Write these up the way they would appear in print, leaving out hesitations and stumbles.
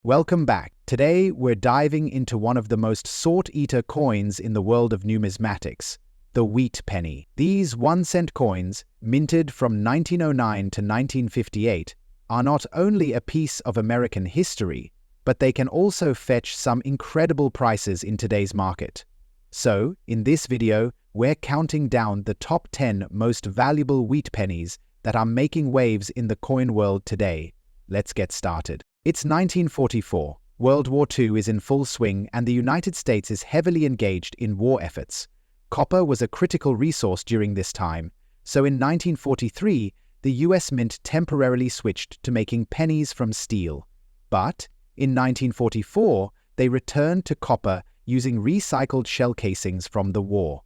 Welcome back. Today, we're diving into one of the most sought-after coins in the world of numismatics, the wheat penny. These 1-cent coins, minted from 1909 to 1958, are not only a piece of American history, but they can also fetch some incredible prices in today's market. So, in this video, we're counting down the top 10 most valuable wheat pennies that are making waves in the coin world today. Let's get started. It's 1944. World War II is in full swing and the United States is heavily engaged in war efforts. Copper was a critical resource during this time, so in 1943, the US Mint temporarily switched to making pennies from steel. But in 1944, they returned to copper using recycled shell casings from the war.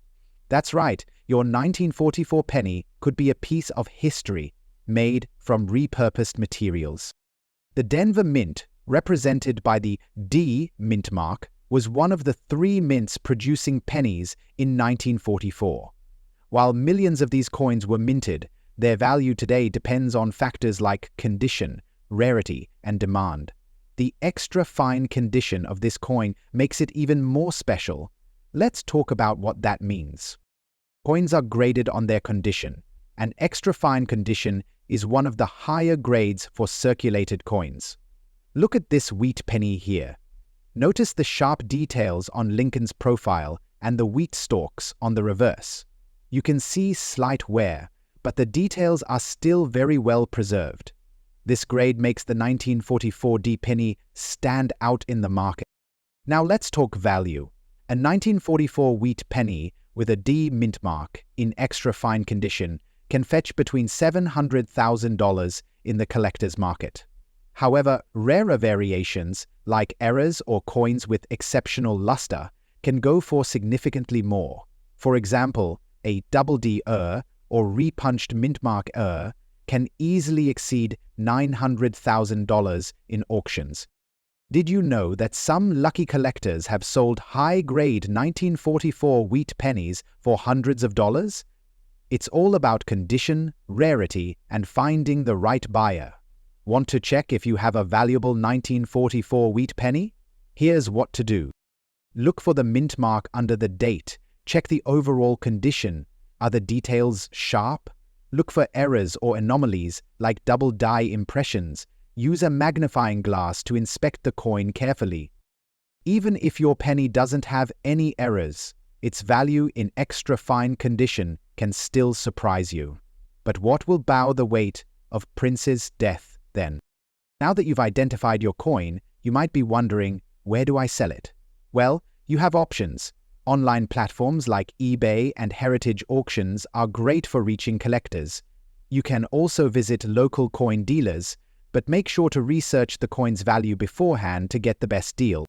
That's right, your 1944 penny could be a piece of history made from repurposed materials. The Denver Mint, represented by the D mint mark, was one of the 3 mints producing pennies in 1944. While millions of these coins were minted, their value today depends on factors like condition, rarity, and demand. The extra fine condition of this coin makes it even more special. Let's talk about what that means. Coins are graded on their condition, and extra fine condition is one of the higher grades for circulated coins. Look at this wheat penny here. Notice the sharp details on Lincoln's profile and the wheat stalks on the reverse. You can see slight wear, but the details are still very well preserved. This grade makes the 1944 D penny stand out in the market. Now let's talk value. A 1944 wheat penny with a D mint mark in extra fine condition can fetch between $700,000 in the collector's market. However, rarer variations, like errors or coins with exceptional luster, can go for significantly more. For example, a double D or repunched mint mark can easily exceed $900,000 in auctions. Did you know that some lucky collectors have sold high-grade 1944 wheat pennies for hundreds of dollars? It's all about condition, rarity, and finding the right buyer. Want to check if you have a valuable 1944 wheat penny? Here's what to do. Look for the mint mark under the date. Check the overall condition. Are the details sharp? Look for errors or anomalies like double die impressions. Use a magnifying glass to inspect the coin carefully. Even if your penny doesn't have any errors, its value in extra fine condition can still surprise you. But what will bow the weight of Prince's death then? Now that you've identified your coin, you might be wondering, where do I sell it? Well, you have options. Online platforms like eBay and heritage auctions are great for reaching collectors. You can also visit local coin dealers, but make sure to research the coin's value beforehand to get the best deal.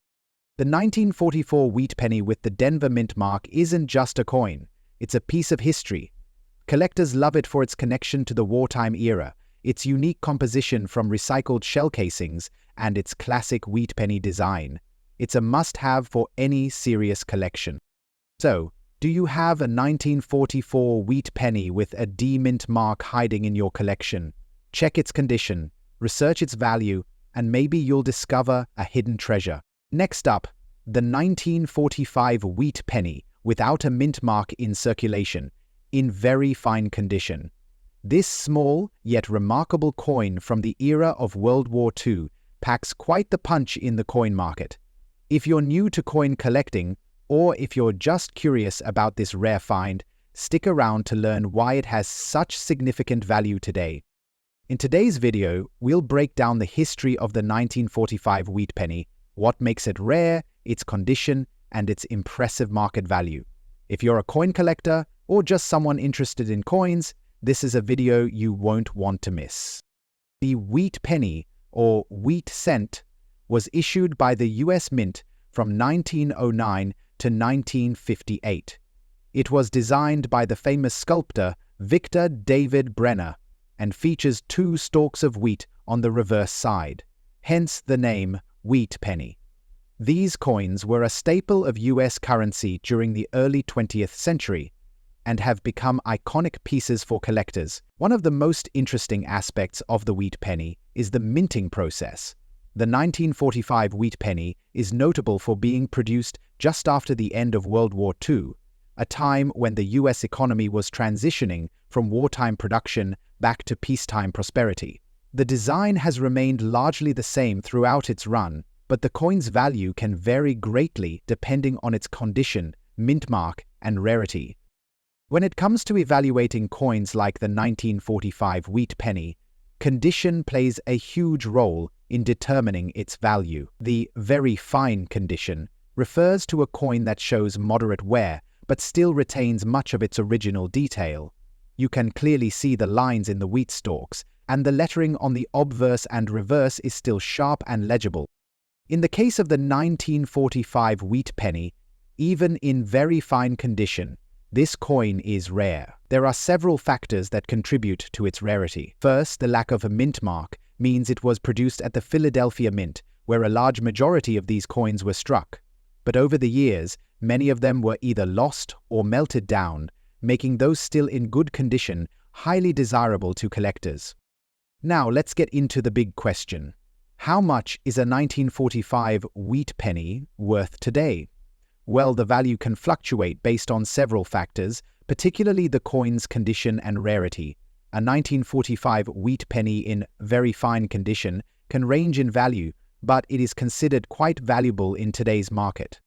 The 1944 wheat penny with the Denver Mint mark isn't just a coin, it's a piece of history. Collectors love it for its connection to the wartime era, its unique composition from recycled shell casings, and its classic wheat penny design. It's a must-have for any serious collection. So, do you have a 1944 wheat penny with a D mint mark hiding in your collection? Check its condition, research its value, and maybe you'll discover a hidden treasure. Next up, the 1945 wheat penny without a mint mark in circulation, in very fine condition. This small yet remarkable coin from the era of World War II packs quite the punch in the coin market. If you're new to coin collecting, or if you're just curious about this rare find, stick around to learn why it has such significant value today. In today's video, we'll break down the history of the 1945 wheat penny, what makes it rare, its condition, and its impressive market value. If you're a coin collector or just someone interested in coins, this is a video you won't want to miss. The wheat penny, or wheat cent, was issued by the US Mint from 1909 to 1958. It was designed by the famous sculptor Victor David Brenner and features 2 stalks of wheat on the reverse side, hence the name wheat penny. These coins were a staple of US currency during the early 20th century and have become iconic pieces for collectors. One of the most interesting aspects of the wheat penny is the minting process. The 1945 wheat penny is notable for being produced just after the end of World War II, a time when the US economy was transitioning from wartime production back to peacetime prosperity. The design has remained largely the same throughout its run, but the coin's value can vary greatly depending on its condition, mint mark, and rarity. When it comes to evaluating coins like the 1945 wheat penny, condition plays a huge role in determining its value. The very fine condition refers to a coin that shows moderate wear but still retains much of its original detail. You can clearly see the lines in the wheat stalks, and the lettering on the obverse and reverse is still sharp and legible. In the case of the 1945 wheat penny, even in very fine condition, this coin is rare. There are several factors that contribute to its rarity. First, the lack of a mint mark means it was produced at the Philadelphia Mint, where a large majority of these coins were struck. But over the years, many of them were either lost or melted down, making those still in good condition highly desirable to collectors. Now let's get into the big question. How much is a 1945 wheat penny worth today? Well, the value can fluctuate based on several factors, particularly the coin's condition and rarity. A 1945 wheat penny in very fine condition can range in value, but it is considered quite valuable in today's market.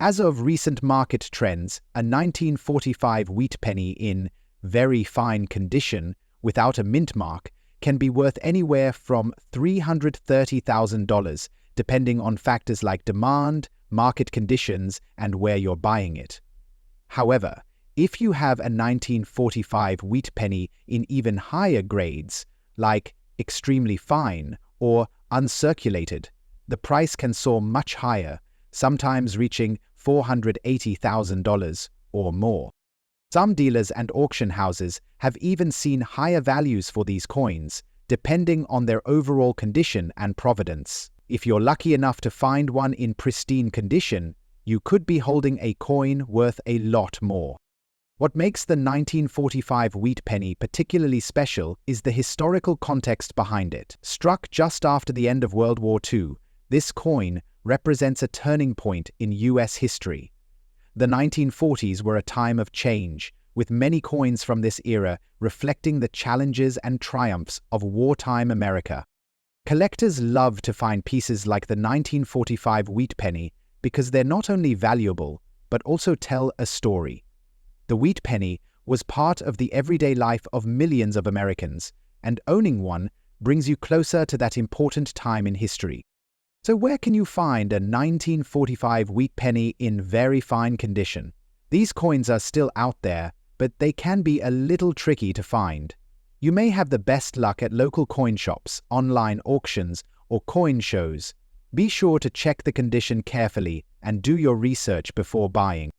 As of recent market trends, a 1945 wheat penny in very fine condition without a mint mark can be worth anywhere from $330,000, depending on factors like demand, market conditions, and where you're buying it. However, if you have a 1945 wheat penny in even higher grades, like extremely fine or uncirculated, the price can soar much higher, sometimes reaching $480,000 or more. Some dealers and auction houses have even seen higher values for these coins, depending on their overall condition and provenance. If you're lucky enough to find one in pristine condition, you could be holding a coin worth a lot more. What makes the 1945 wheat penny particularly special is the historical context behind it. Struck just after the end of World War II, this coin represents a turning point in US history. The 1940s were a time of change, with many coins from this era reflecting the challenges and triumphs of wartime America. Collectors love to find pieces like the 1945 wheat penny because they're not only valuable, but also tell a story. The wheat penny was part of the everyday life of millions of Americans, and owning one brings you closer to that important time in history. So where can you find a 1945 wheat penny in very fine condition? These coins are still out there, but they can be a little tricky to find. You may have the best luck at local coin shops, online auctions, or coin shows. Be sure to check the condition carefully and do your research before buying.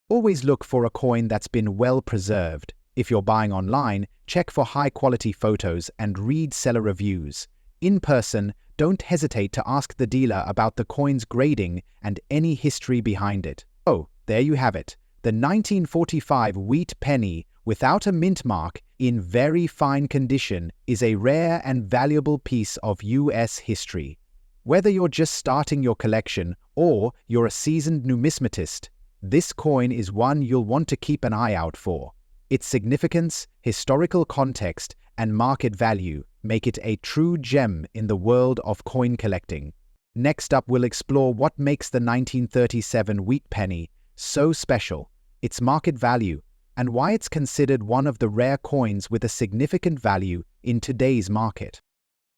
Always look for a coin that's been well preserved. If you're buying online, check for high-quality photos and read seller reviews. In person, don't hesitate to ask the dealer about the coin's grading and any history behind it. Oh, there you have it. The 1945 wheat penny without a mint mark in very fine condition is a rare and valuable piece of US history. Whether you're just starting your collection or you're a seasoned numismatist, this coin is one you'll want to keep an eye out for. Its significance, historical context, and market value make it a true gem in the world of coin collecting. Next up, we'll explore what makes the 1937 wheat penny so special, its market value, and why it's considered one of the rare coins with a significant value in today's market.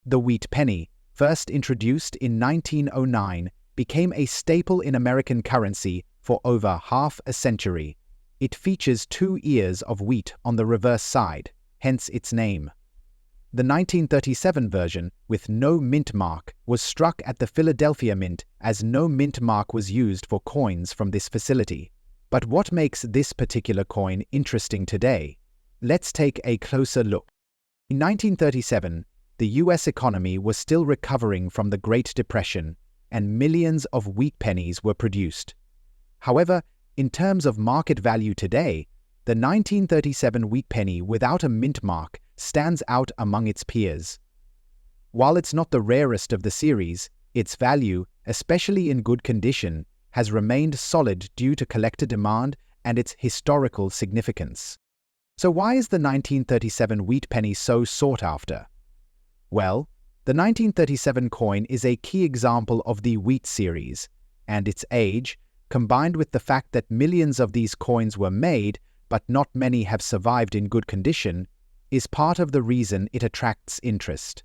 The wheat penny, first introduced in 1909, became a staple in American currency for over half a century. It features 2 ears of wheat on the reverse side, hence its name. The 1937 version, with no mint mark, was struck at the Philadelphia Mint as no mint mark was used for coins from this facility. But what makes this particular coin interesting today? Let's take a closer look. In 1937, the US economy was still recovering from the Great Depression, and millions of wheat pennies were produced. However, in terms of market value today, the 1937 wheat penny without a mint mark stands out among its peers. While it's not the rarest of the series, Its value, especially in good condition, has remained solid due to collector demand and its historical significance. So why is the 1937 wheat penny so sought after? Well, the 1937 coin is a key example of the wheat series, and its age, combined with the fact that millions of these coins were made, but not many have survived in good condition, is part of the reason it attracts interest.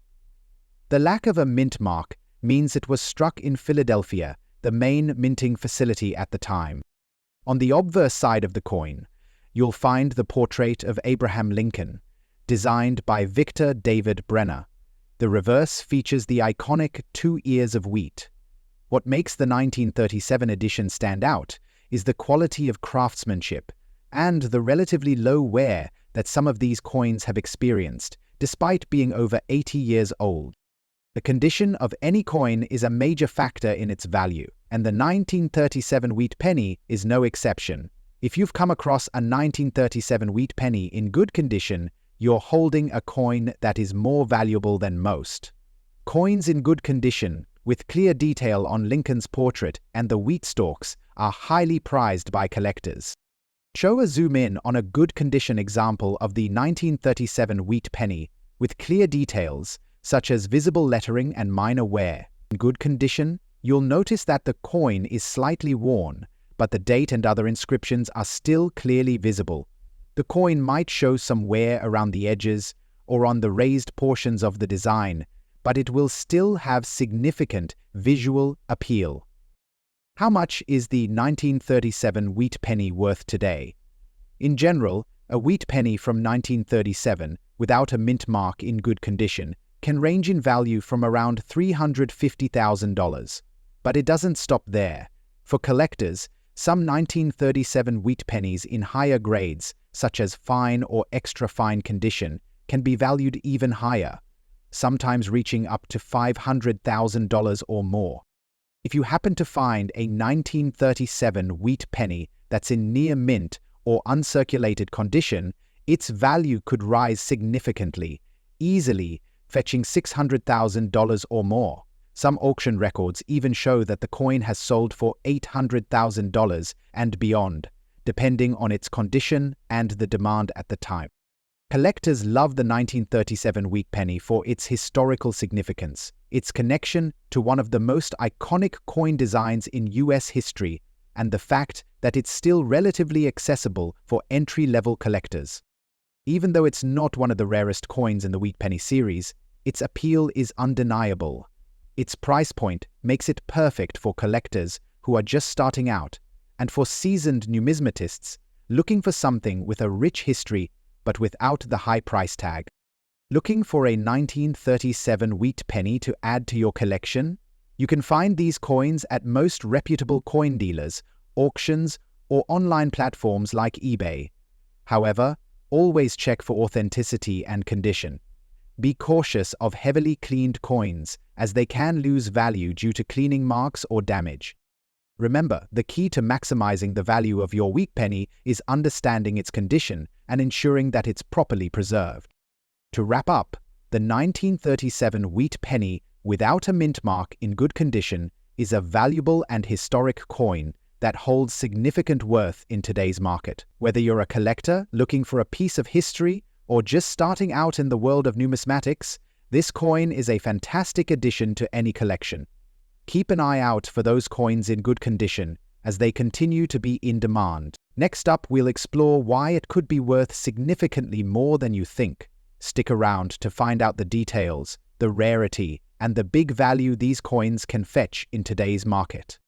The lack of a mint mark means it was struck in Philadelphia, the main minting facility at the time. On the obverse side of the coin, you'll find the portrait of Abraham Lincoln, designed by Victor David Brenner. The reverse features the iconic 2 ears of wheat. What makes the 1937 edition stand out is the quality of craftsmanship and the relatively low wear that some of these coins have experienced, despite being over 80 years old. The condition of any coin is a major factor in its value, and the 1937 wheat penny is no exception. If you've come across a 1937 wheat penny in good condition, you're holding a coin that is more valuable than most. Coins in good condition, with clear detail on Lincoln's portrait and the wheat stalks, are highly prized by collectors. Show a zoom in on a good condition example of the 1937 wheat penny, with clear details, such as visible lettering and minor wear. In good condition, you'll notice that the coin is slightly worn, but the date and other inscriptions are still clearly visible. The coin might show some wear around the edges or on the raised portions of the design, but it will still have significant visual appeal. How much is the 1937 wheat penny worth today? In general, a wheat penny from 1937, without a mint mark in good condition, can range in value from around $350,000. But it doesn't stop there. For collectors, some 1937 wheat pennies in higher grades, such as fine or extra fine condition, can be valued even higher, sometimes reaching up to $500,000 or more. If you happen to find a 1937 wheat penny that's in near mint or uncirculated condition, its value could rise significantly, easily fetching $600,000 or more. Some auction records even show that the coin has sold for $800,000 and beyond, depending on its condition and the demand at the time. Collectors love the 1937 wheat penny for its historical significance, its connection to one of the most iconic coin designs in US history, and the fact that it's still relatively accessible for entry-level collectors. Even though it's not one of the rarest coins in the wheat penny series, its appeal is undeniable. Its price point makes it perfect for collectors who are just starting out, and for seasoned numismatists looking for something with a rich history but without the high price tag. Looking for a 1937 wheat penny to add to your collection? You can find these coins at most reputable coin dealers, auctions, or online platforms like eBay. However, always check for authenticity and condition. Be cautious of heavily cleaned coins, as they can lose value due to cleaning marks or damage. Remember, the key to maximizing the value of your wheat penny is understanding its condition and ensuring that it's properly preserved. To wrap up, the 1937 wheat penny without a mint mark in good condition is a valuable and historic coin that holds significant worth in today's market. Whether you're a collector looking for a piece of history or just starting out in the world of numismatics, this coin is a fantastic addition to any collection. Keep an eye out for those coins in good condition, as they continue to be in demand. Next up, we'll explore why it could be worth significantly more than you think. Stick around to find out the details, the rarity, and the big value these coins can fetch in today's market.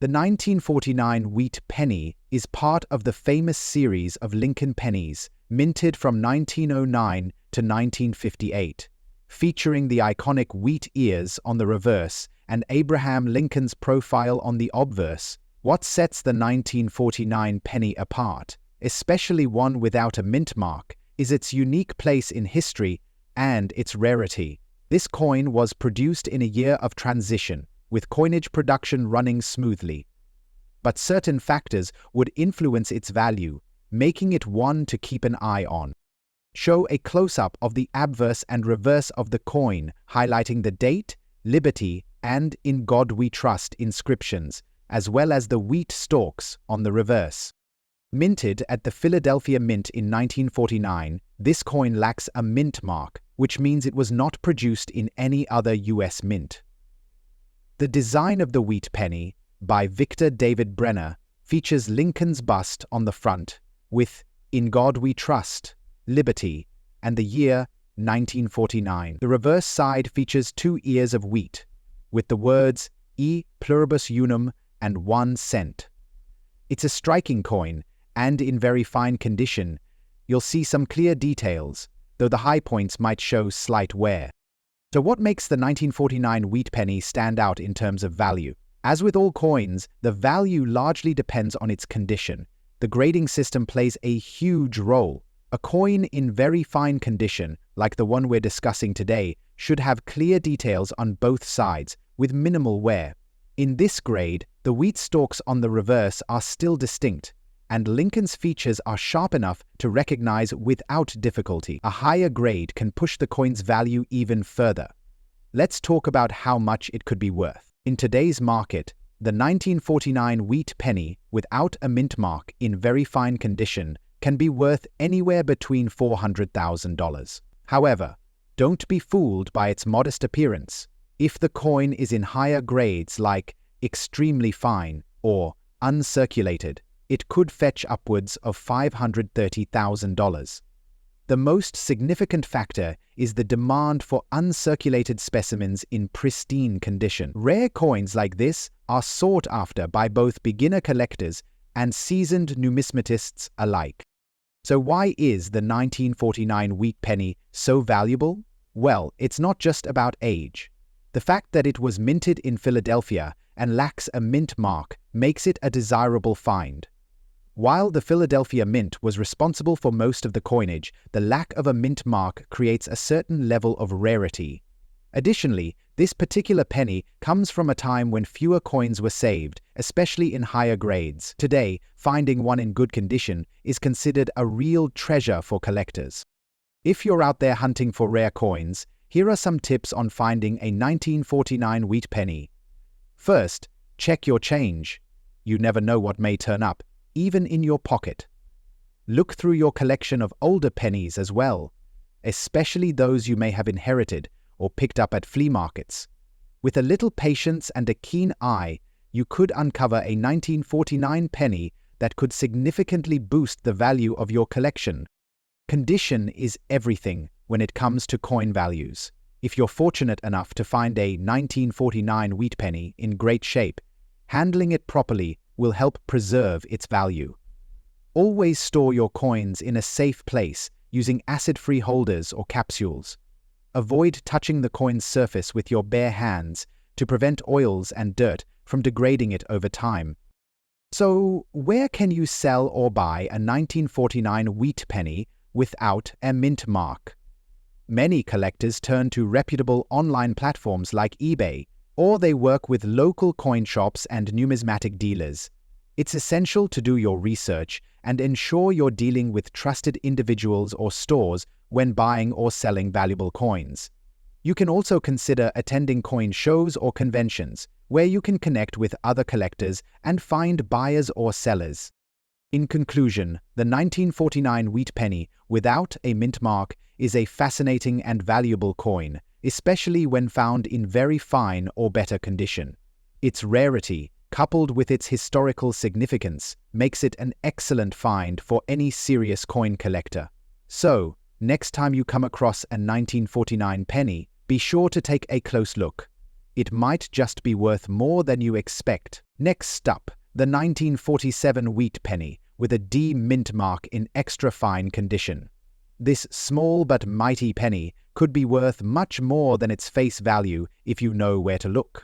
The 1949 wheat penny is part of the famous series of Lincoln pennies, minted from 1909 to 1958, featuring the iconic wheat ears on the reverse and Abraham Lincoln's profile on the obverse. What sets the 1949 penny apart, especially one without a mint mark, is its unique place in history and its rarity. This coin was produced in a year of transition, with coinage production running smoothly. But certain factors would influence its value, making it one to keep an eye on. Show a close-up of the obverse and reverse of the coin, highlighting the date, liberty, and "In God We Trust" inscriptions, as well as the wheat stalks on the reverse. Minted at the Philadelphia Mint in 1949, this coin lacks a mint mark, which means it was not produced in any other U.S. mint. The design of the wheat penny, by Victor David Brenner, features Lincoln's bust on the front, with "In God We Trust," "Liberty," and the year 1949. The reverse side features 2 ears of wheat, with the words "E pluribus unum" and 1 cent. It's a striking coin, and in very fine condition. You'll see some clear details, though the high points might show slight wear. So what makes the 1949 wheat penny stand out in terms of value? As with all coins, the value largely depends on its condition. The grading system plays a huge role. A coin in very fine condition, like the one we're discussing today, should have clear details on both sides, with minimal wear. In this grade, the wheat stalks on the reverse are still distinct, and Lincoln's features are sharp enough to recognize without difficulty. A higher grade can push the coin's value even further. Let's talk about how much it could be worth. In today's market, the 1949 wheat penny without a mint mark in very fine condition can be worth anywhere between $400,000. However, don't be fooled by its modest appearance. If the coin is in higher grades like extremely fine or uncirculated, it could fetch upwards of $530,000. The most significant factor is the demand for uncirculated specimens in pristine condition. Rare coins like this are sought after by both beginner collectors and seasoned numismatists alike. So why is the 1949 wheat penny so valuable? Well, it's not just about age. The fact that it was minted in Philadelphia and lacks a mint mark makes it a desirable find. While the Philadelphia Mint was responsible for most of the coinage, the lack of a mint mark creates a certain level of rarity. Additionally, this particular penny comes from a time when fewer coins were saved, especially in higher grades. Today, finding one in good condition is considered a real treasure for collectors. If you're out there hunting for rare coins, here are some tips on finding a 1949 wheat penny. First, check your change. You never know what may turn up, even in your pocket. Look through your collection of older pennies as well, especially those you may have inherited or picked up at flea markets. With a little patience and a keen eye, you could uncover a 1949 penny that could significantly boost the value of your collection. Condition is everything when it comes to coin values. If you're fortunate enough to find a 1949 wheat penny in great shape, handling it properly will help preserve its value. Always store your coins in a safe place using acid-free holders or capsules. Avoid touching the coin's surface with your bare hands to prevent oils and dirt from degrading it over time. So, where can you sell or buy a 1949 wheat penny without a mint mark? Many collectors turn to reputable online platforms like eBay, or they work with local coin shops and numismatic dealers. It's essential to do your research and ensure you're dealing with trusted individuals or stores when buying or selling valuable coins. You can also consider attending coin shows or conventions, where you can connect with other collectors and find buyers or sellers. In conclusion, the 1949 wheat penny without a mint mark is a fascinating and valuable coin, especially when found in very fine or better condition. Its rarity, coupled with its historical significance, makes it an excellent find for any serious coin collector. So, next time you come across a 1949 penny, be sure to take a close look. It might just be worth more than you expect. Next up, the 1947 wheat penny with a D mint mark in extra fine condition. This small but mighty penny could be worth much more than its face value if you know where to look.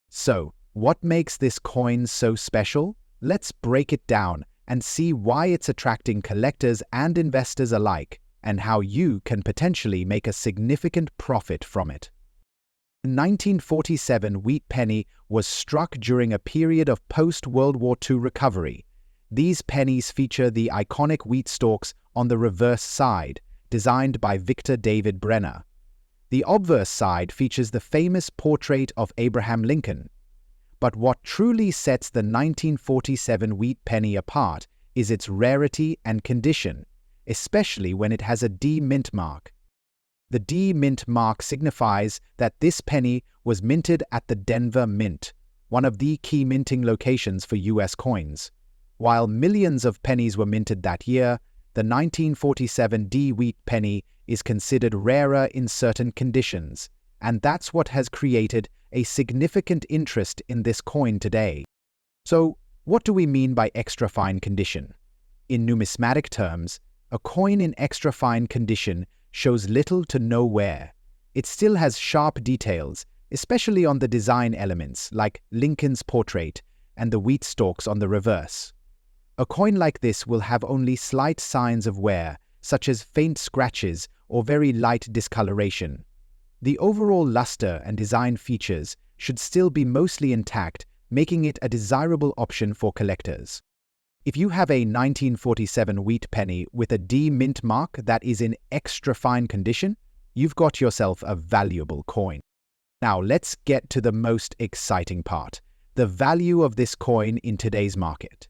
So, what makes this coin so special? Let's break it down and see why it's attracting collectors and investors alike, and how you can potentially make a significant profit from it. The 1947 wheat penny was struck during a period of post-World War II recovery. These pennies feature the iconic wheat stalks on the reverse side, designed by Victor David Brenner. The obverse side features the famous portrait of Abraham Lincoln. But what truly sets the 1947 wheat penny apart is its rarity and condition, especially when it has a D mint mark. The D mint mark signifies that this penny was minted at the Denver Mint, one of the key minting locations for US coins. While millions of pennies were minted that year, the 1947 D wheat penny is considered rarer in certain conditions, and that's what has created a significant interest in this coin today. So, what do we mean by extra fine condition? In numismatic terms, a coin in extra fine condition shows little to no wear. It still has sharp details, especially on the design elements like Lincoln's portrait and the wheat stalks on the reverse. A coin like this will have only slight signs of wear, such as faint scratches or very light discoloration. The overall luster and design features should still be mostly intact, making it a desirable option for collectors. If you have a 1947 wheat penny with a D mint mark that is in extra fine condition, you've got yourself a valuable coin. Now let's get to the most exciting part, the value of this coin in today's market.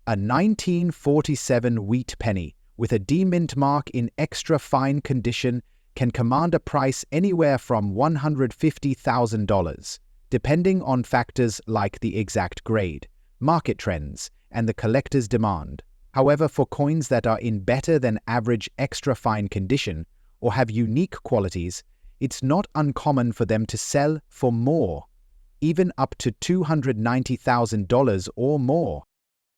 A 1947 wheat penny with a D mint mark in extra fine condition can command a price anywhere from $150,000, depending on factors like the exact grade, market trends, and the collector's demand. However, for coins that are in better than average extra fine condition or have unique qualities, it's not uncommon for them to sell for more, even up to $290,000 or more.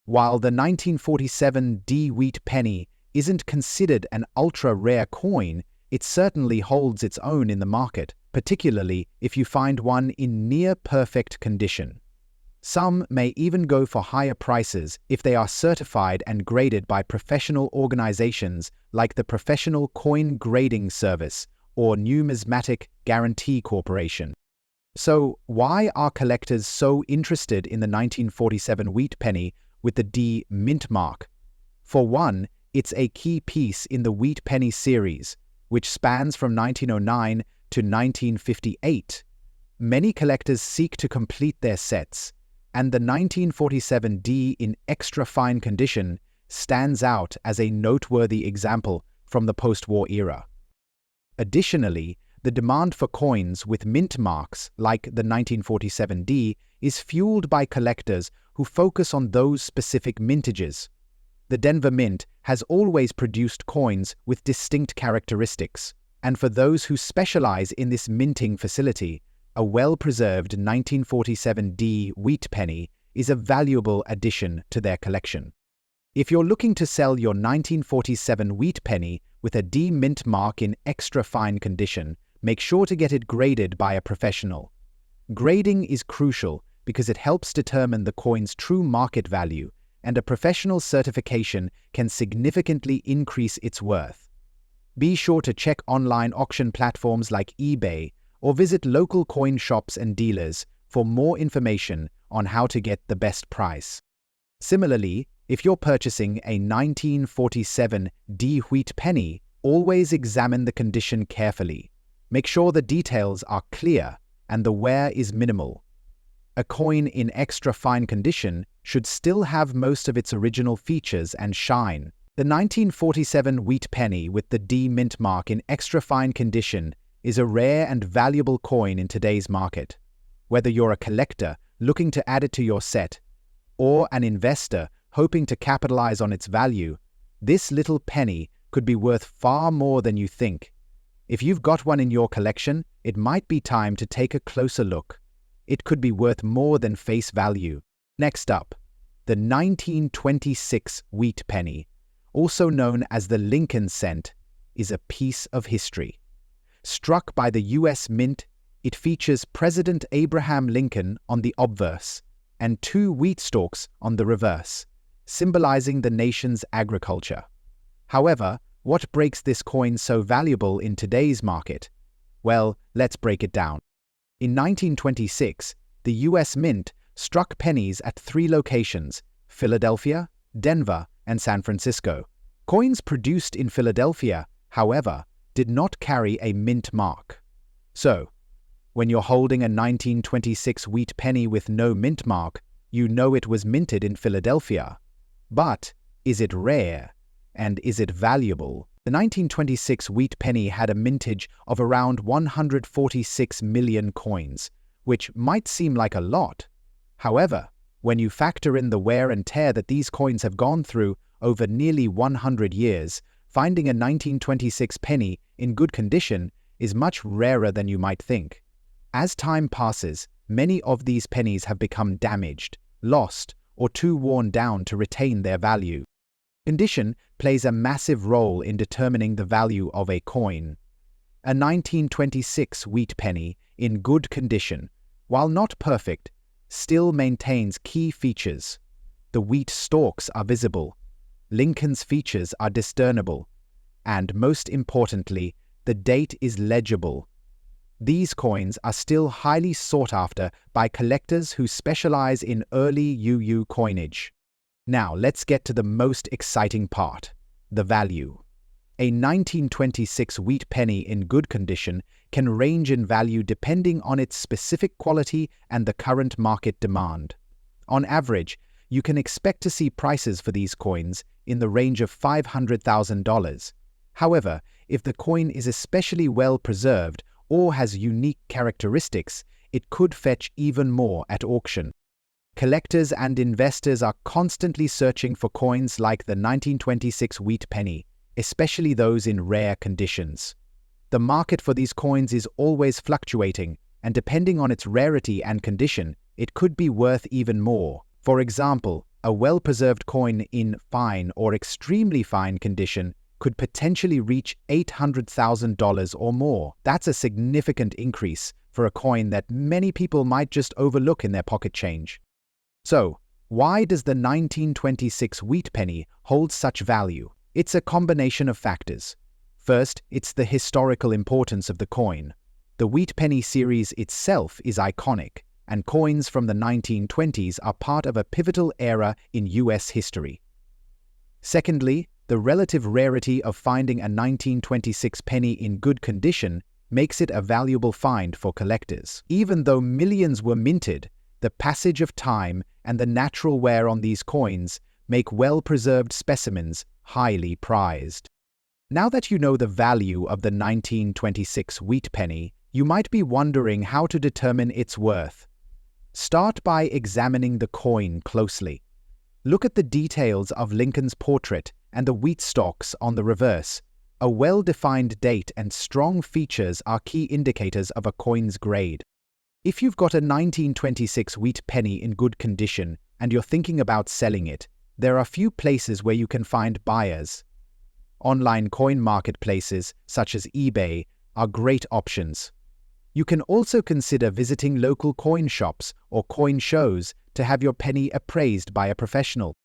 While the 1947 D wheat penny isn't considered an ultra-rare coin, it certainly holds its own in the market, particularly if you find one in near-perfect condition. Some may even go for higher prices if they are certified and graded by professional organizations like the Professional Coin Grading Service or Numismatic Guarantee Corporation. So, why are collectors so interested in the 1947 wheat penny with the D mint mark? For one, it's a key piece in the wheat penny series, which spans from 1909 to 1958. Many collectors seek to complete their sets, and the 1947 D in extra fine condition stands out as a noteworthy example from the post-war era. Additionally, the demand for coins with mint marks like the 1947 D is fueled by collectors who focus on those specific mintages. The Denver Mint has always produced coins with distinct characteristics, and for those who specialize in this minting facility, a well-preserved 1947 D wheat penny is a valuable addition to their collection. If you're looking to sell your 1947 wheat penny with a D mint mark in extra fine condition, make sure to get it graded by a professional. Grading is crucial because it helps determine the coin's true market value, and a professional certification can significantly increase its worth. Be sure to check online auction platforms like eBay or visit local coin shops and dealers for more information on how to get the best price. Similarly, if you're purchasing a 1947 D wheat penny, always examine the condition carefully. Make sure the details are clear and the wear is minimal. A coin in extra fine condition should still have most of its original features and shine. The 1947 wheat penny with the D mint mark in extra fine condition is a rare and valuable coin in today's market. Whether you're a collector looking to add it to your set or an investor hoping to capitalize on its value, this little penny could be worth far more than you think. If you've got one in your collection, it might be time to take a closer look. It could be worth more than face value. Next up, the 1926 wheat penny, also known as the Lincoln cent, is a piece of history. Struck by the US Mint, it features President Abraham Lincoln on the obverse and 2 wheat stalks on the reverse, symbolizing the nation's agriculture. However, what breaks this coin so valuable in today's market? Well, let's break it down. In 1926, the US Mint struck pennies at 3 locations: Philadelphia, Denver, and San Francisco. Coins produced in Philadelphia, however, did not carry a mint mark. So, when you're holding a 1926 wheat penny with no mint mark, you know it was minted in Philadelphia. But is it rare? And is it valuable? The 1926 wheat penny had a mintage of around 146 million coins, which might seem like a lot. However, when you factor in the wear and tear that these coins have gone through over nearly 100 years, finding a 1926 penny in good condition is much rarer than you might think. As time passes, many of these pennies have become damaged, lost, or too worn down to retain their value. Condition plays a massive role in determining the value of a coin. A 1926 wheat penny in good condition, while not perfect, still maintains key features. The wheat stalks are visible, Lincoln's features are discernible, and most importantly, the date is legible. These coins are still highly sought after by collectors who specialize in early UU coinage. Now let's get to the most exciting part, the value. A 1926 wheat penny in good condition can range in value depending on its specific quality and the current market demand. On average, you can expect to see prices for these coins in the range of $500,000. However, if the coin is especially well preserved or has unique characteristics, it could fetch even more at auction. Collectors and investors are constantly searching for coins like the 1926 wheat penny, especially those in rare conditions. The market for these coins is always fluctuating, and depending on its rarity and condition, it could be worth even more. For example, a well-preserved coin in fine or extremely fine condition could potentially reach $800,000 or more. That's a significant increase for a coin that many people might just overlook in their pocket change. So, why does the 1926 wheat penny hold such value? It's a combination of factors. First, it's the historical importance of the coin. The wheat penny series itself is iconic, and coins from the 1920s are part of a pivotal era in US history. Secondly, the relative rarity of finding a 1926 penny in good condition makes it a valuable find for collectors. Even though millions were minted, the passage of time and the natural wear on these coins make well-preserved specimens highly prized. Now that you know the value of the 1926 wheat penny, you might be wondering how to determine its worth. Start by examining the coin closely. Look at the details of Lincoln's portrait and the wheat stalks on the reverse. A well-defined date and strong features are key indicators of a coin's grade. If you've got a 1926 wheat penny in good condition and you're thinking about selling it, there are few places where you can find buyers. Online coin marketplaces, such as eBay, are great options. You can also consider visiting local coin shops or coin shows to have your penny appraised by a professional.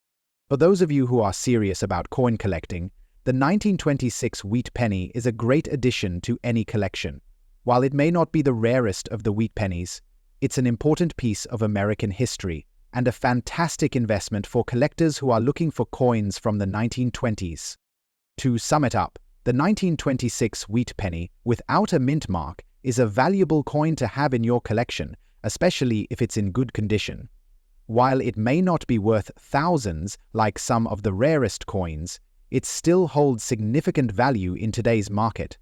For those of you who are serious about coin collecting, the 1926 wheat penny is a great addition to any collection. While it may not be the rarest of the wheat pennies, it's an important piece of American history and a fantastic investment for collectors who are looking for coins from the 1920s. To sum it up, the 1926 wheat penny without a mint mark is a valuable coin to have in your collection, especially if it's in good condition. While it may not be worth thousands like some of the rarest coins, it still holds significant value in today's market.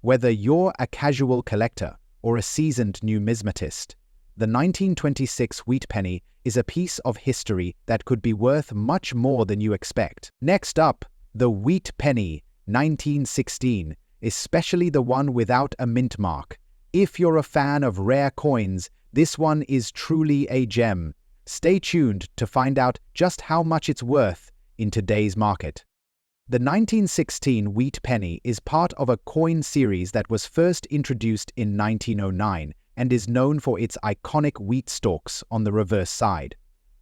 Whether you're a casual collector or a seasoned numismatist, the 1926 wheat penny is a piece of history that could be worth much more than you expect. Next up, the wheat penny, 1916, especially the one without a mint mark. If you're a fan of rare coins, this one is truly a gem. Stay tuned to find out just how much it's worth in today's market. The 1916 wheat penny is part of a coin series that was first introduced in 1909 and is known for its iconic wheat stalks on the reverse side.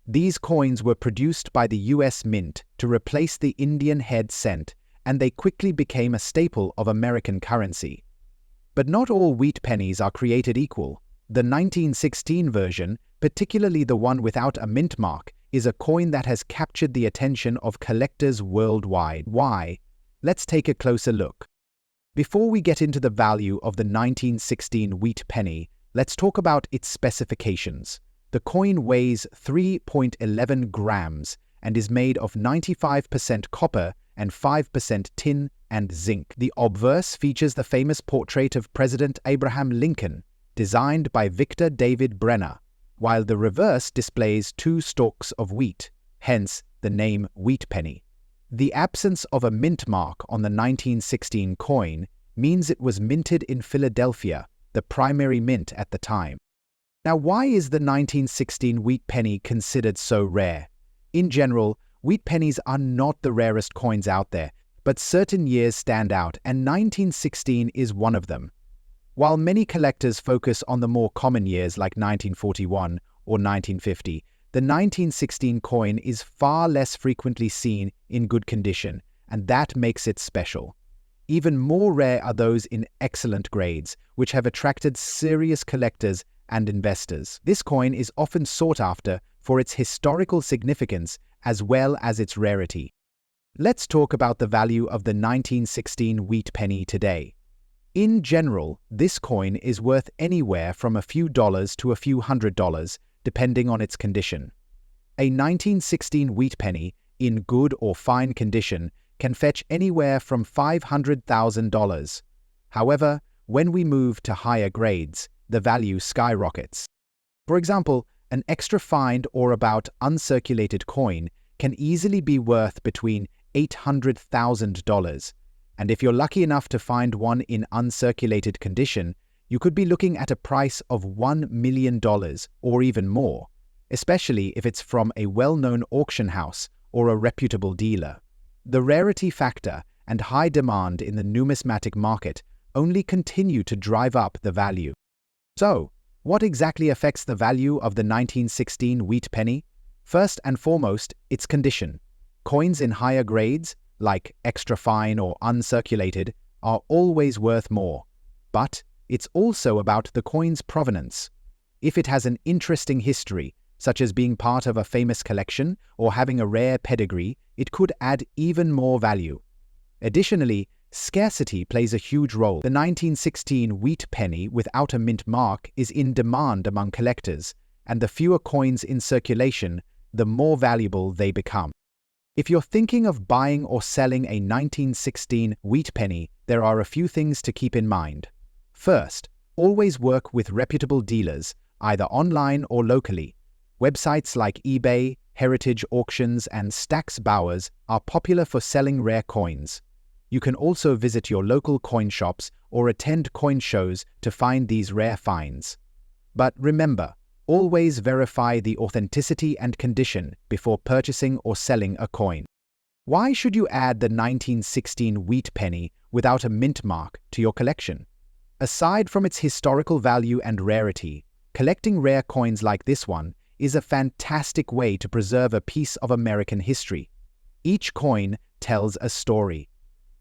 These coins were produced by the US Mint to replace the Indian head cent, and they quickly became a staple of American currency. But not all wheat pennies are created equal. The 1916 version, particularly the one without a mint mark, is a coin that has captured the attention of collectors worldwide. Why? Let's take a closer look. Before we get into the value of the 1916 wheat penny, let's talk about its specifications. The coin weighs 3.11 grams and is made of 95% copper and 5% tin and zinc. The obverse features the famous portrait of President Abraham Lincoln, designed by Victor David Brenner, while the reverse displays 2 stalks of wheat, hence the name wheat penny. The absence of a mint mark on the 1916 coin means it was minted in Philadelphia, the primary mint at the time. Now, why is the 1916 wheat penny considered so rare? In general, wheat pennies are not the rarest coins out there, but certain years stand out, and 1916 is one of them. While many collectors focus on the more common years like 1941 or 1950, the 1916 coin is far less frequently seen in good condition, and that makes it special. Even more rare are those in excellent grades, which have attracted serious collectors and investors. This coin is often sought after for its historical significance as well as its rarity. Let's talk about the value of the 1916 wheat penny today. In general, this coin is worth anywhere from a few dollars to a few $100s, depending on its condition. A 1916 wheat penny, in good or fine condition, can fetch anywhere from $500,000. However, when we move to higher grades, the value skyrockets. For example, an extra fine or about uncirculated coin can easily be worth between $800,000. And if you're lucky enough to find one in uncirculated condition, you could be looking at a price of $1 million or even more, especially if it's from a well-known auction house or a reputable dealer. The rarity factor and high demand in the numismatic market only continue to drive up the value. So, what exactly affects the value of the 1916 wheat penny? First and foremost, its condition. Coins in higher grades, like extra fine or uncirculated, are always worth more. But it's also about the coin's provenance. If it has an interesting history, such as being part of a famous collection or having a rare pedigree, it could add even more value. Additionally, scarcity plays a huge role. The 1916 wheat penny without a mint mark is in demand among collectors, and the fewer coins in circulation, the more valuable they become. If you're thinking of buying or selling a 1916 wheat penny, there are a few things to keep in mind. First, always work with reputable dealers, either online or locally. Websites like eBay, Heritage Auctions, and Stax Bowers are popular for selling rare coins. You can also visit your local coin shops or attend coin shows to find these rare finds. But remember, always verify the authenticity and condition before purchasing or selling a coin. Why should you add the 1916 wheat penny without a mint mark to your collection? Aside from its historical value and rarity, collecting rare coins like this one is a fantastic way to preserve a piece of American history. Each coin tells a story,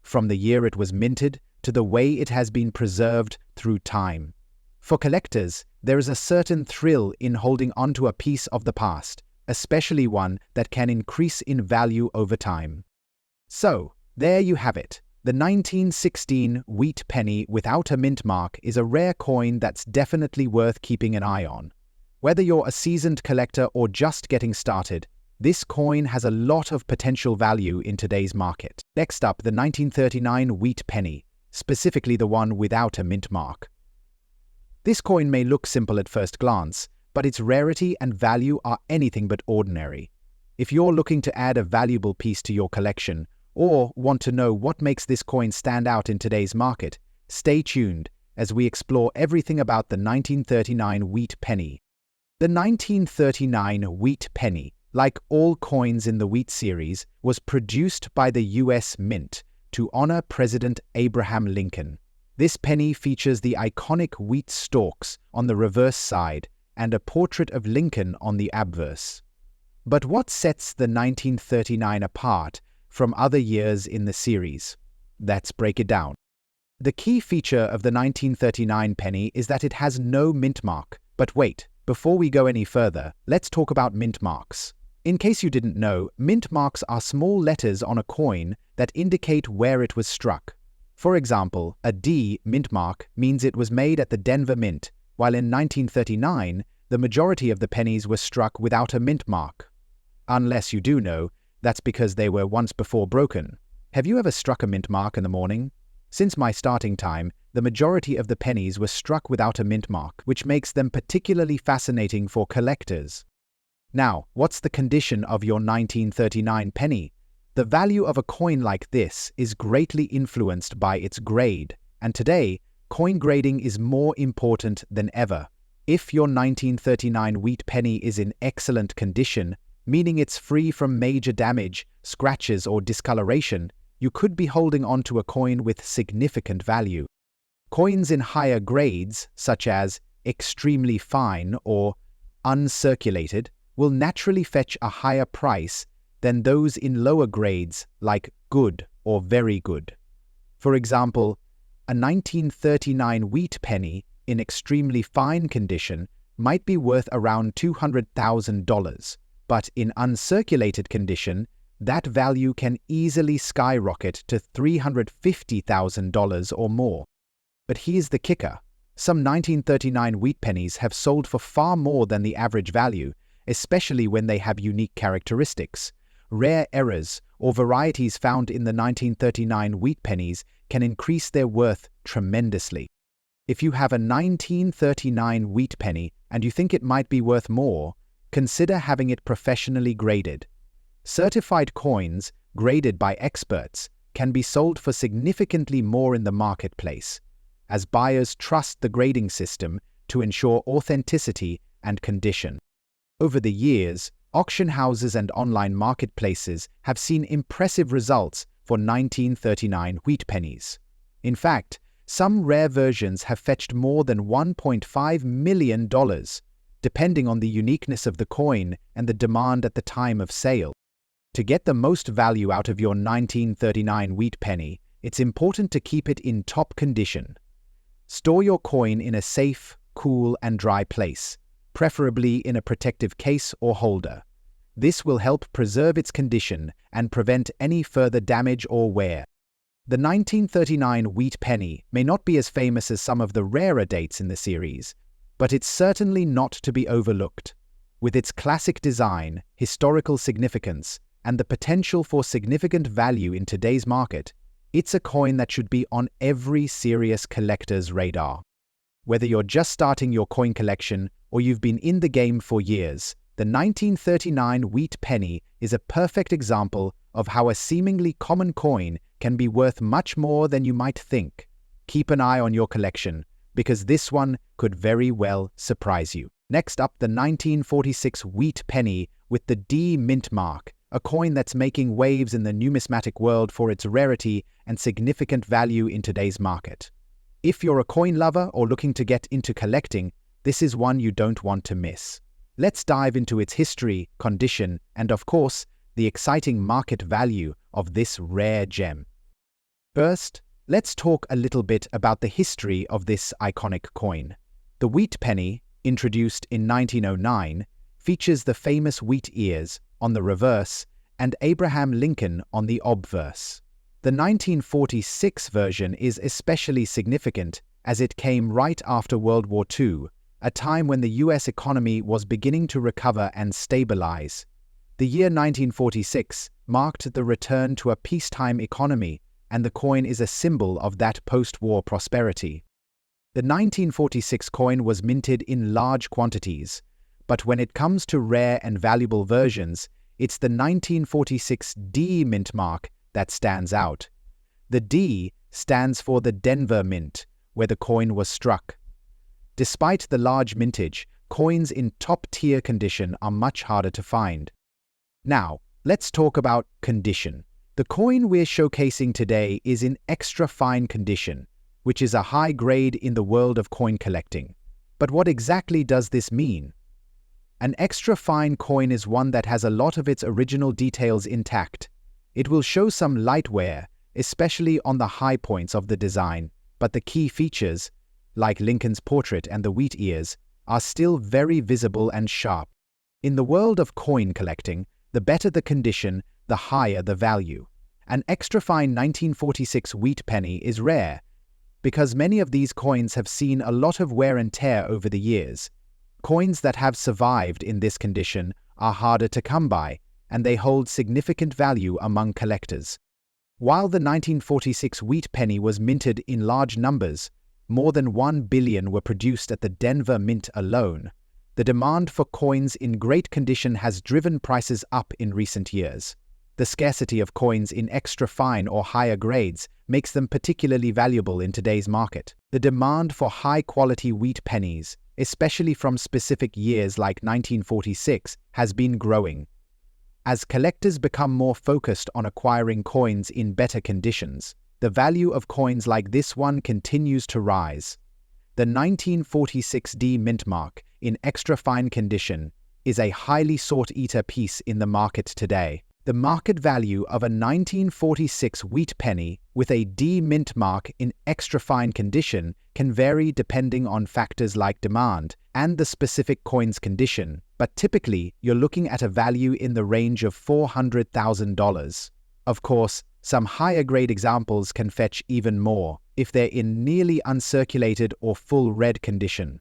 from the year it was minted to the way it has been preserved through time. For collectors, there is a certain thrill in holding onto a piece of the past, especially one that can increase in value over time. So, there you have it. The 1916 wheat penny without a mint mark is a rare coin that's definitely worth keeping an eye on. Whether you're a seasoned collector or just getting started, this coin has a lot of potential value in today's market. Next up, the 1939 wheat penny, specifically the one without a mint mark. This coin may look simple at first glance, but its rarity and value are anything but ordinary. If you're looking to add a valuable piece to your collection, or want to know what makes this coin stand out in today's market, stay tuned as we explore everything about the 1939 wheat penny. The 1939 wheat penny, like all coins in the wheat series, was produced by the U.S. Mint to honor President Abraham Lincoln. This penny features the iconic wheat stalks on the reverse side and a portrait of Lincoln on the obverse. But what sets the 1939 apart from other years in the series? Let's break it down. The key feature of the 1939 penny is that it has no mint mark. But wait, before we go any further, let's talk about mint marks. In case you didn't know, mint marks are small letters on a coin that indicate where it was struck. For example, a D mint mark means it was made at the Denver Mint, while in 1939, the majority of the pennies were struck without a mint mark. Unless you do know, that's because they were once before broken. Have you ever struck a mint mark in the morning? Since my starting time, the majority of the pennies were struck without a mint mark, which makes them particularly fascinating for collectors. Now, what's the condition of your 1939 penny? The value of a coin like this is greatly influenced by its grade, and today, coin grading is more important than ever. If your 1939 wheat penny is in excellent condition, meaning it's free from major damage, scratches, or discoloration, you could be holding on to a coin with significant value. Coins in higher grades, such as extremely fine or uncirculated, will naturally fetch a higher price than those in lower grades like good or very good. For example, a 1939 wheat penny in extremely fine condition might be worth around $200,000, but in uncirculated condition, that value can easily skyrocket to $350,000 or more. But here's the kicker. Some 1939 wheat pennies have sold for far more than the average value, especially when they have unique characteristics. Rare errors or varieties found in the 1939 wheat pennies can increase their worth tremendously. If you have a 1939 wheat penny and you think it might be worth more, consider having it professionally graded. Certified coins, graded by experts, can be sold for significantly more in the marketplace, as buyers trust the grading system to ensure authenticity and condition. Over the years, auction houses and online marketplaces have seen impressive results for 1939 wheat pennies. In fact, some rare versions have fetched more than $1.5 million, depending on the uniqueness of the coin and the demand at the time of sale. To get the most value out of your 1939 wheat penny, it's important to keep it in top condition. Store your coin in a safe, cool, and dry place, preferably in a protective case or holder. This will help preserve its condition and prevent any further damage or wear. The 1939 wheat penny may not be as famous as some of the rarer dates in the series, but it's certainly not to be overlooked. With its classic design, historical significance, and the potential for significant value in today's market, it's a coin that should be on every serious collector's radar. Whether you're just starting your coin collection or you've been in the game for years, the 1939 wheat penny is a perfect example of how a seemingly common coin can be worth much more than you might think. Keep an eye on your collection, because this one could very well surprise you. Next up, the 1946 wheat penny with the D mint mark, a coin that's making waves in the numismatic world for its rarity and significant value in today's market. If you're a coin lover or looking to get into collecting, this is one you don't want to miss. Let's dive into its history, condition, and of course, the exciting market value of this rare gem. First, let's talk a little bit about the history of this iconic coin. The wheat penny, introduced in 1909, features the famous wheat ears on the reverse and Abraham Lincoln on the obverse. The 1946 version is especially significant as it came right after World War II, a time when the US economy was beginning to recover and stabilize. The year 1946 marked the return to a peacetime economy, and the coin is a symbol of that post-war prosperity. The 1946 coin was minted in large quantities, but when it comes to rare and valuable versions, it's the 1946 D mint mark that stands out. The D stands for the Denver Mint, where the coin was struck. Despite the large mintage, coins in top-tier condition are much harder to find. Now, let's talk about condition. The coin we're showcasing today is in extra fine condition, which is a high grade in the world of coin collecting. But what exactly does this mean? An extra fine coin is one that has a lot of its original details intact. It will show some light wear, especially on the high points of the design, but the key features, like Lincoln's portrait and the wheat ears, are still very visible and sharp. In the world of coin collecting, the better the condition, the higher the value. An extra fine 1946 wheat penny is rare because many of these coins have seen a lot of wear and tear over the years. Coins that have survived in this condition are harder to come by, and they hold significant value among collectors. While the 1946 wheat penny was minted in large numbers, more than 1 billion were produced at the Denver Mint alone. The demand for coins in great condition has driven prices up in recent years. The scarcity of coins in extra fine or higher grades makes them particularly valuable in today's market. The demand for high-quality wheat pennies, especially from specific years like 1946, has been growing. As collectors become more focused on acquiring coins in better conditions, the value of coins like this one continues to rise. The 1946D mint mark in extra fine condition is a highly sought-after piece in the market today. The market value of a 1946 wheat penny with a D mint mark in extra fine condition can vary depending on factors like demand and the specific coin's condition, but typically you're looking at a value in the range of $400,000. Of course, some higher grade examples can fetch even more if they're in nearly uncirculated or full red condition.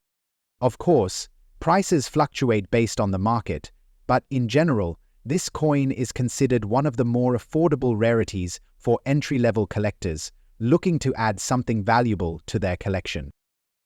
Of course, prices fluctuate based on the market, but in general, this coin is considered one of the more affordable rarities for entry-level collectors looking to add something valuable to their collection.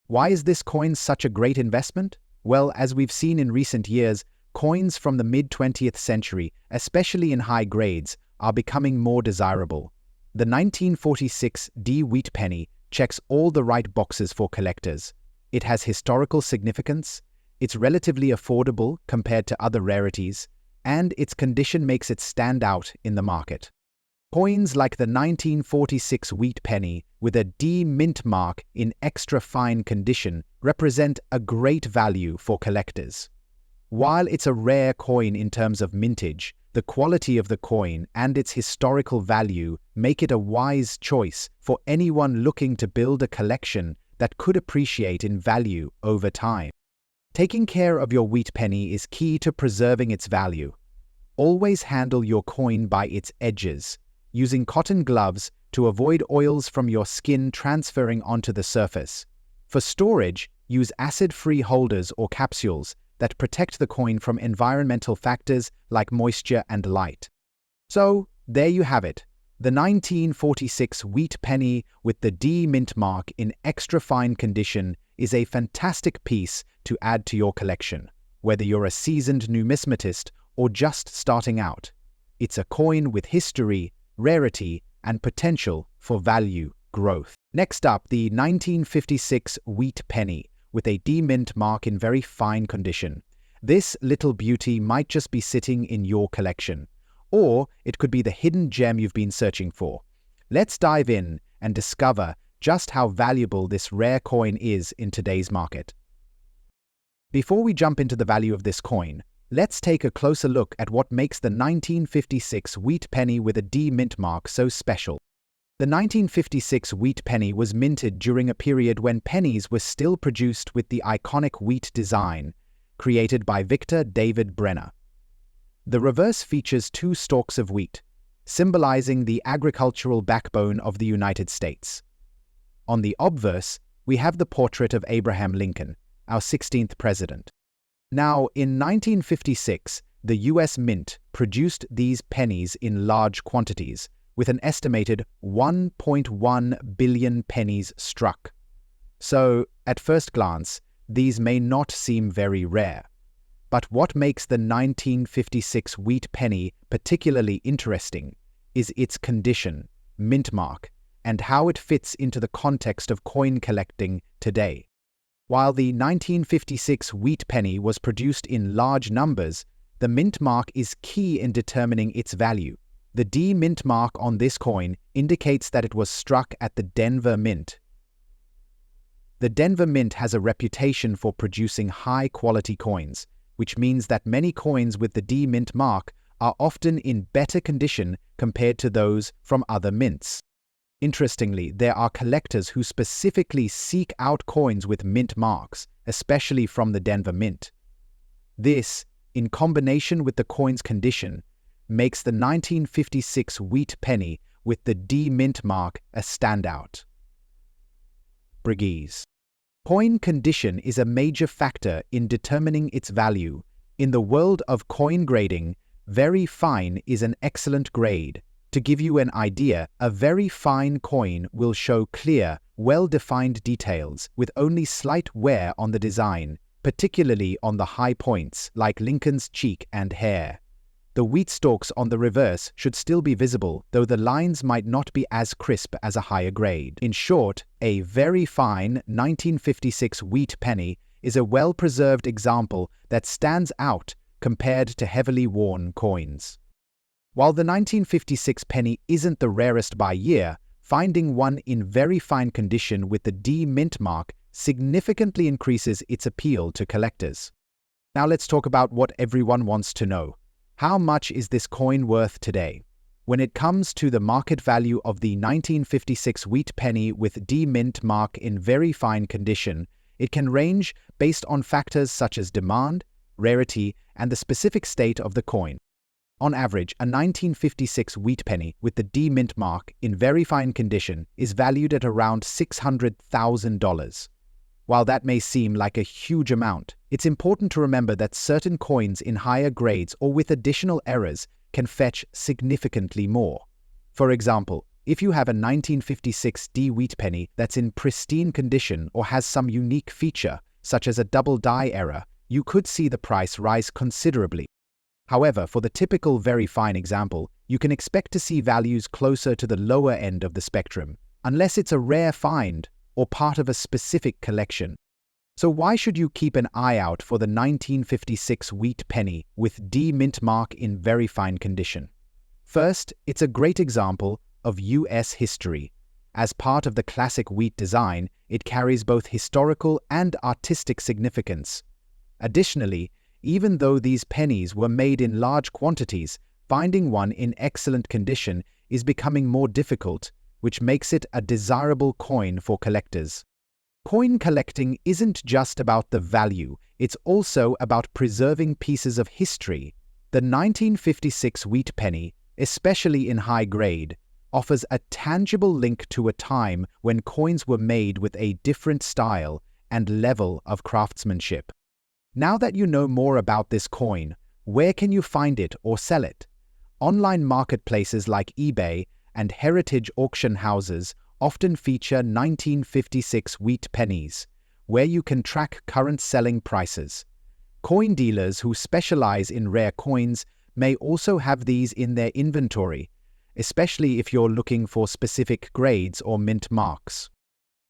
Why is this coin such a great investment? Well, as we've seen in recent years, coins from the mid-20th century, especially in high grades, are becoming more desirable. The 1946 D wheat penny checks all the right boxes for collectors. It has historical significance, it's relatively affordable compared to other rarities, and its condition makes it stand out in the market. Coins like the 1946 wheat penny with a D mint mark in extra fine condition represent a great value for collectors. While it's a rare coin in terms of mintage, the quality of the coin and its historical value make it a wise choice for anyone looking to build a collection that could appreciate in value over time. Taking care of your wheat penny is key to preserving its value. Always handle your coin by its edges, using cotton gloves to avoid oils from your skin transferring onto the surface. For storage, use acid-free holders or capsules that protect the coin from environmental factors like moisture and light. So, there you have it. The 1946 wheat penny with the D mint mark in extra fine condition is a fantastic piece to add to your collection. Whether you're a seasoned numismatist or just starting out, it's a coin with history, rarity, and potential for value growth. Next up, the 1956 wheat penny with a D mint mark in very fine condition. This little beauty might just be sitting in your collection, or it could be the hidden gem you've been searching for. Let's dive in and discover just how valuable this rare coin is in today's market. Before we jump into the value of this coin, let's take a closer look at what makes the 1956 wheat penny with a D mint mark so special. The 1956 wheat penny was minted during a period when pennies were still produced with the iconic wheat design, created by Victor David Brenner. The reverse features two stalks of wheat, symbolizing the agricultural backbone of the United States. On the obverse, we have the portrait of Abraham Lincoln, our 16th president. Now, in 1956, the U.S. Mint produced these pennies in large quantities, with an estimated 1.1 billion pennies struck. So, at first glance, these may not seem very rare. But what makes the 1956 wheat penny particularly interesting is its condition, mint mark, and how it fits into the context of coin collecting today. While the 1956 wheat penny was produced in large numbers, the mint mark is key in determining its value. The D mint mark on this coin indicates that it was struck at the Denver Mint. The Denver Mint has a reputation for producing high-quality coins, which means that many coins with the D mint mark are often in better condition compared to those from other mints. Interestingly, there are collectors who specifically seek out coins with mint marks, especially from the Denver Mint. This, in combination with the coin's condition, makes the 1956 wheat penny with the D mint mark a standout. Briggs. Coin condition is a major factor in determining its value. In the world of coin grading, very fine is an excellent grade. To give you an idea, a very fine coin will show clear, well-defined details with only slight wear on the design, particularly on the high points like Lincoln's cheek and hair. The wheat stalks on the reverse should still be visible, though the lines might not be as crisp as a higher grade. In short, a very fine 1956 wheat penny is a well-preserved example that stands out compared to heavily worn coins. While the 1956 penny isn't the rarest by year, finding one in very fine condition with the D mint mark significantly increases its appeal to collectors. Now let's talk about what everyone wants to know. How much is this coin worth today? When it comes to the market value of the 1956 wheat penny with D mint mark in very fine condition, it can range based on factors such as demand, rarity, and the specific state of the coin. On average, a 1956 wheat penny with the D mint mark in very fine condition is valued at around $600,000. While that may seem like a huge amount, it's important to remember that certain coins in higher grades or with additional errors can fetch significantly more. For example, if you have a 1956 D wheat penny that's in pristine condition or has some unique feature, such as a double die error, you could see the price rise considerably. However, for the typical very fine example, you can expect to see values closer to the lower end of the spectrum, unless it's a rare find or part of a specific collection. So why should you keep an eye out for the 1956 wheat penny with D mint mark in very fine condition? First, it's a great example of US history. As part of the classic wheat design, it carries both historical and artistic significance. Additionally, even though these pennies were made in large quantities, finding one in excellent condition is becoming more difficult, which makes it a desirable coin for collectors. Coin collecting isn't just about the value, it's also about preserving pieces of history. The 1956 wheat penny, especially in high grade, offers a tangible link to a time when coins were made with a different style and level of craftsmanship. Now that you know more about this coin, where can you find it or sell it? Online marketplaces like eBay and heritage auction houses often feature 1956 wheat pennies, where you can track current selling prices. Coin dealers who specialize in rare coins may also have these in their inventory, especially if you're looking for specific grades or mint marks.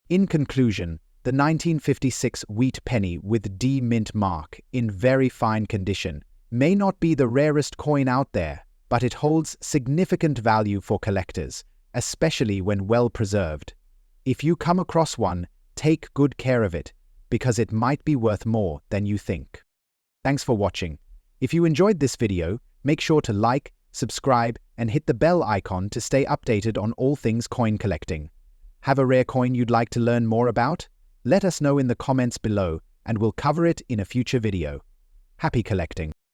In conclusion, the 1956 wheat penny with D mint mark in very fine condition may not be the rarest coin out there, but it holds significant value for collectors, especially when well preserved. If you come across one, take good care of it, because it might be worth more than you think. Thanks for watching. If you enjoyed this video, make sure to like, subscribe, and hit the bell icon to stay updated on all things coin collecting. Have a rare coin you'd like to learn more about? Let us know in the comments below, and we'll cover it in a future video. Happy collecting!